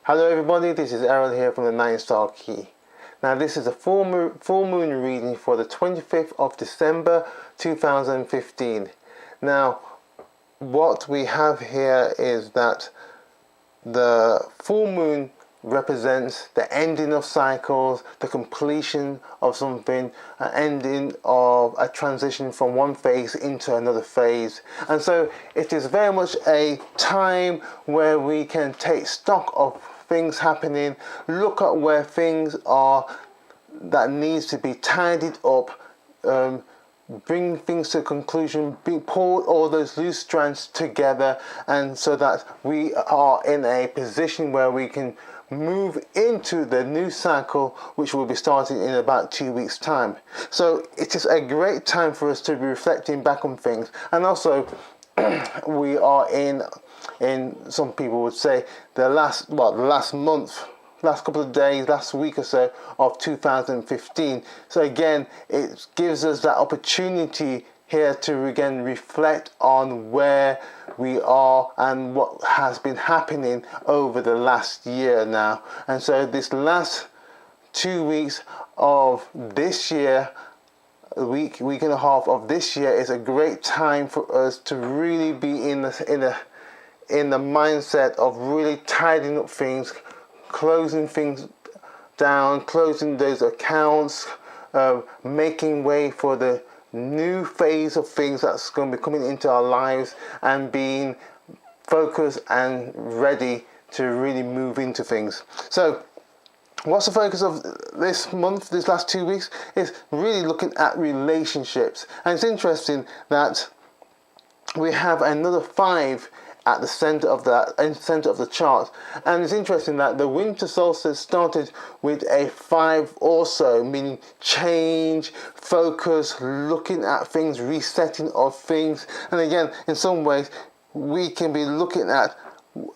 Hello everybody, this is Aaron here from the 9 Star Key. Now this is a full moon reading for the 25th of December 2015. Now what we have here is that the full moon represents the ending of cycles, the completion of something, an ending of a transition from one phase into another phase. And so it is very much a time where we can take stock of things happening, look at where things are that needs to be tidied up, bring things to a conclusion, pull all those loose strands together, and so that we are in a position where we can move into the new cycle, which will be starting in about 2 weeks time. So it is a great time for us to be reflecting back on things, and also we are in some people would say the last month, last couple of days, last week or so of 2015. So again, it gives us that opportunity here to again reflect on where we are and what has been happening over the last year now. And so this last 2 weeks of this year, week and a half of this year, is a great time for us to really be in the mindset of really tidying up things, closing things down, closing those accounts, making way for the new phase of things that's going to be coming into our lives, and being focused and ready to really move into things. So what's the focus of this month, this last 2 weeks? Is really looking at relationships. And it's interesting that we have another 5 at the center of the chart, and it's interesting that the winter solstice started with a 5 also, meaning change, focus, looking at things, resetting of things. And again, in some ways we can be looking at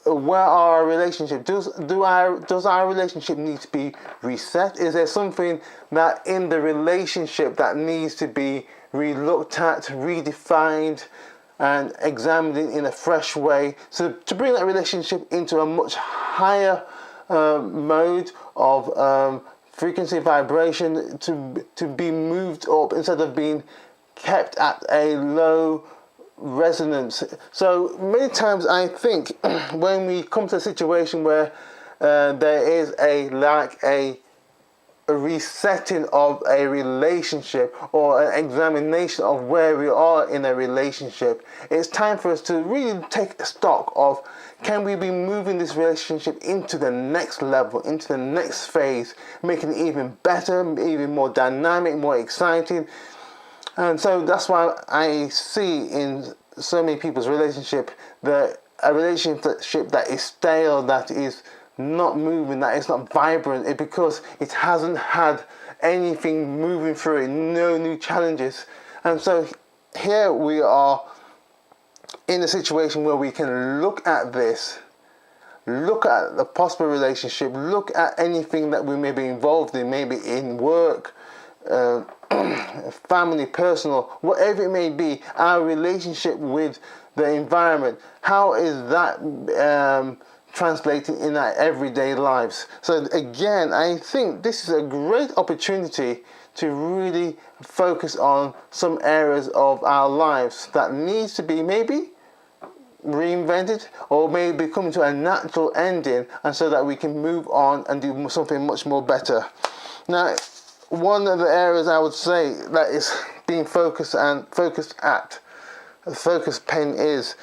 where our relationship does our relationship need to be reset? Is there something that in the relationship that needs to be re-looked at, redefined, and examined in a fresh way, so to bring that relationship into a much higher mode of frequency, vibration, to be moved up instead of being kept at a low resonance. So many times I think when we come to a situation where there is a resetting of a relationship, or an examination of where we are in a relationship, it's time for us to really take stock of, can we be moving this relationship into the next level, into the next phase, making it even better, even more dynamic, more exciting. And so that's why I see in so many people's relationship that a relationship that is stale, that is not moving, that is not vibrant, because it hasn't had anything moving through it, no new challenges. And so here we are in a situation where we can look at this, look at the possible relationship, look at anything that we may be involved in, maybe in work, family, personal, whatever it may be, our relationship with the environment. How is that translating in our everyday lives? So again, I think this is a great opportunity to really focus on some areas of our lives that needs to be maybe reinvented, or maybe come to a natural ending, and so that we can move on and do something much more better. Now, one of the areas I would say that is being focused pen is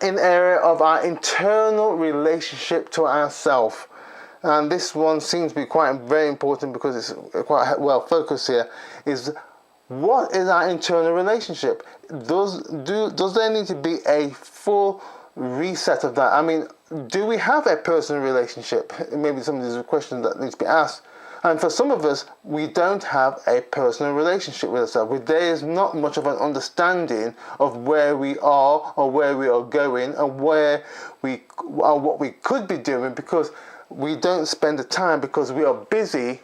in the area of our internal relationship to ourselves. And this one seems to be very important, because it's quite well focused here. Is what is our internal relationship? Does there need to be a full reset of that? I mean, do we have a personal relationship? Maybe some of these are questions that need to be asked. And for some of us, we don't have a personal relationship with ourselves. There is not much of an understanding of where we are, or where we are going, and what we could be doing, because we don't spend the time, because we are busy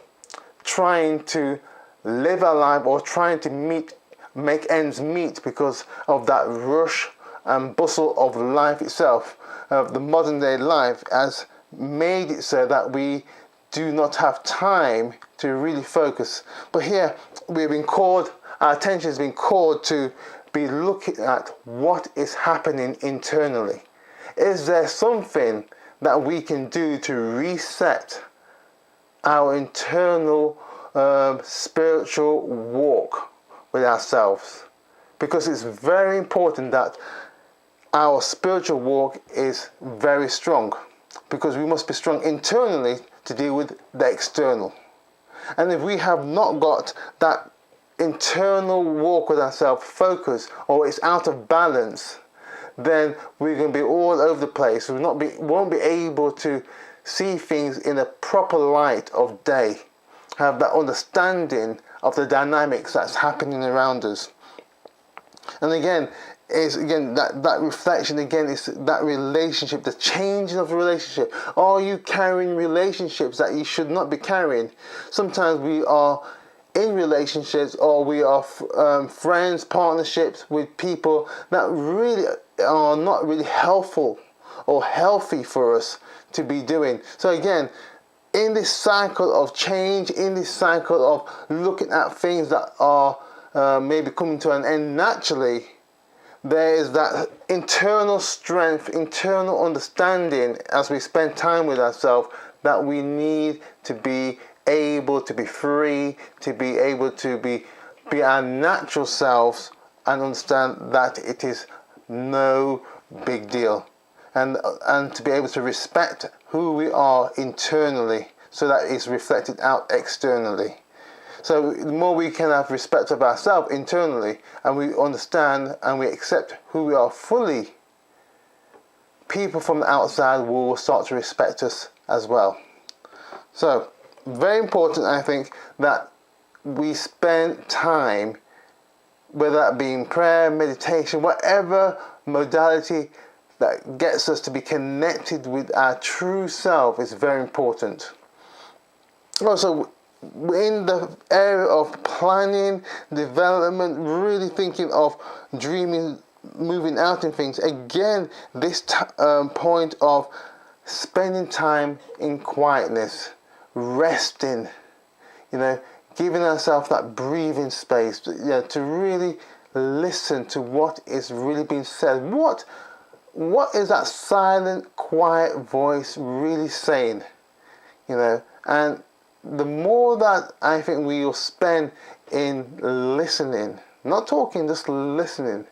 trying to live our life, or trying to make ends meet, because of that rush and bustle of life itself, of the modern day life, as made it so that we do not have time to really focus. But here we've been called, our attention has been called to be looking at what is happening internally. Is there something that we can do to reset our internal spiritual walk with ourselves? Because it's very important that our spiritual walk is very strong, because we must be strong internally to deal with the external. And if we have not got that internal walk with ourselves focused, or it's out of balance, then we're going to be all over the place. We won't be able to see things in a proper light of day, have that understanding of the dynamics that's happening around us. And again, that reflection again is that relationship, the changing of the relationship. Are you carrying relationships that you should not be carrying? Sometimes we are in relationships, or we are friends, partnerships with people that really are not really helpful or healthy for us to be doing. So again, in this cycle of change, in this cycle of looking at things that are maybe coming to an end naturally, there is that internal strength, internal understanding as we spend time with ourselves, that we need to be able to be free, to be able to be our natural selves, and understand that it is no big deal, and to be able to respect who we are internally, so that it's reflected out externally. So the more we can have respect of ourselves internally, and we understand and we accept who we are fully, people from the outside will start to respect us as well. So very important, I think, that we spend time, whether that be in prayer, meditation, whatever modality that gets us to be connected with our true self is very important. Also, in the area of planning, development, really thinking of dreaming, moving out in things, again, this point of spending time in quietness, resting, giving ourselves that breathing space, to really listen to what is really being said. What is that silent, quiet voice really saying? And the more that I think we will spend in listening, not talking, just listening,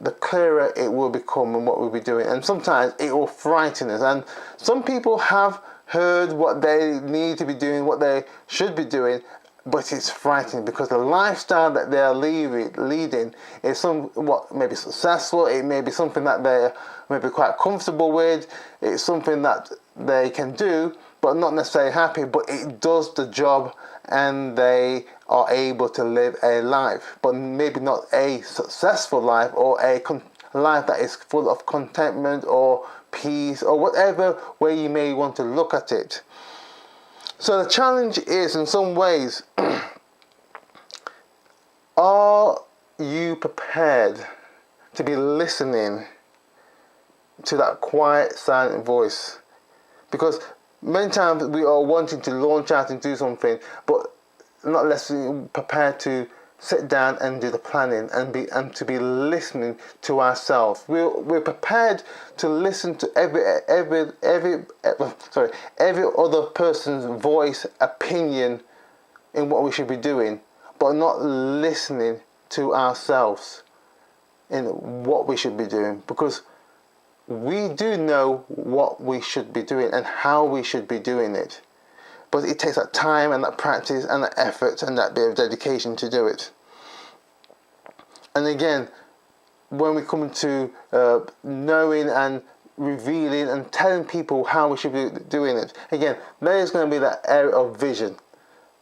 the clearer it will become in what we'll be doing. And sometimes it will frighten us. And some people have heard what they need to be doing, what they should be doing, but it's frightening, because the lifestyle that they're leading is somewhat maybe successful. It may be something that they're maybe quite comfortable with. It's something that they can do, but not necessarily happy, but it does the job, and they are able to live a life, but maybe not a successful life, or a life that is full of contentment or peace, or whatever way you may want to look at it. So the challenge is, in some ways, are you prepared to be listening to that quiet, silent voice? Because many times we are wanting to launch out and do something, but not necessarily prepared to sit down and do the planning and to be listening to ourselves. We're prepared to listen to every other person's voice, opinion in what we should be doing, but not listening to ourselves in what we should be doing, because we do know what we should be doing and how we should be doing it. But it takes that time and that practice and that effort and that bit of dedication to do it. And again, when we come to knowing and revealing and telling people how we should be doing it, again, there is going to be that area of vision.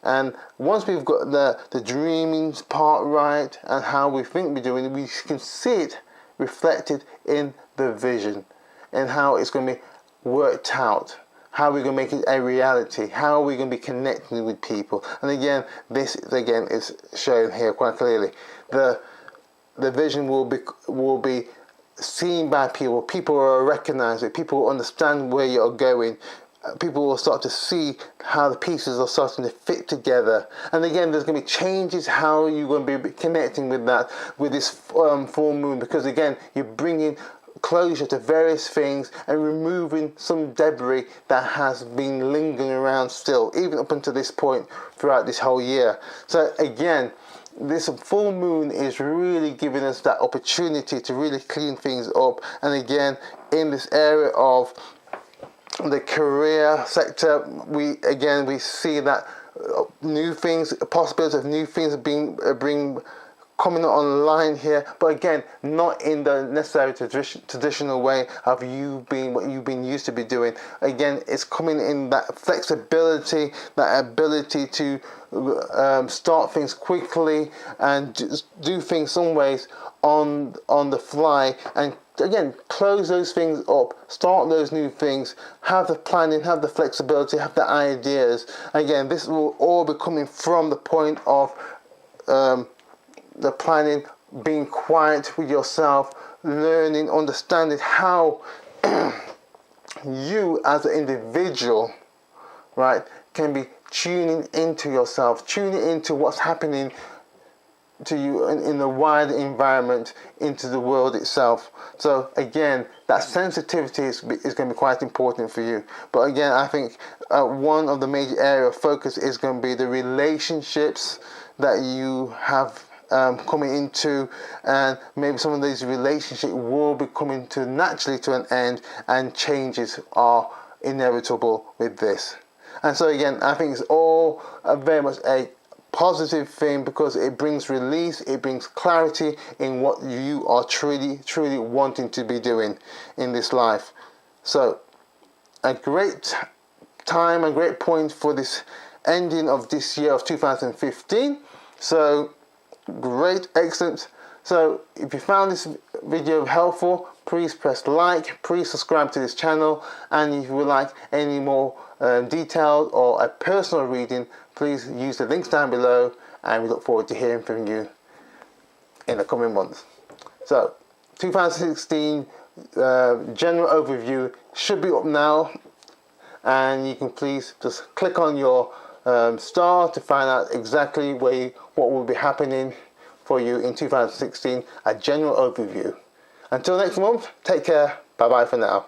And once we've got the dreaming part right and how we think we're doing it, we can see it reflected in the vision and how it's going to be worked out. How we're going to make it a reality, how we're going to be connecting with people. And again, this is shown here quite clearly. The vision will be seen by people. People will recognize it. People will understand where you're going. People will start to see how the pieces are starting to fit together. And again, there's going to be changes how you're going to be connecting with that, with this full moon, because again, you're bringing closure to various things and removing some debris that has been lingering around still, even up until this point throughout this whole year. So again, this full moon is really giving us that opportunity to really clean things up. And again, in this area of the career sector, we see that new things, possibilities of new things being coming online here, but again, not in the necessary traditional way of you being what you've been used to be doing. Again, it's coming in that flexibility, that ability to start things quickly and do things some ways on the fly, and again, close those things up, start those new things, have the planning, have the flexibility, have the ideas. Again, this will all be coming from the point of the planning, being quiet with yourself, learning, understanding how you as an individual, right, can be tuning into yourself, tuning into what's happening to you in the wider environment, into the world itself. So again, that sensitivity is going to be quite important for you. But again, I think one of the major area of focus is going to be the relationships that you have coming into, and maybe some of these relationships will be coming to naturally to an end, and changes are inevitable with this. And so again, I think it's all very much a positive thing, because it brings release, it brings clarity in what you are truly wanting to be doing in this life. So a great time, a great point for this ending of this year of 2015. So great, excellent. So if you found this video helpful, please press like, please subscribe to this channel, and if you would like any more detailed or a personal reading, please use the links down below, and we look forward to hearing from you in the coming months. So 2016 general overview should be up now, and you can please just click on your star to find out exactly what will be happening for you in 2016, a general overview. Until next month, take care, bye bye for now.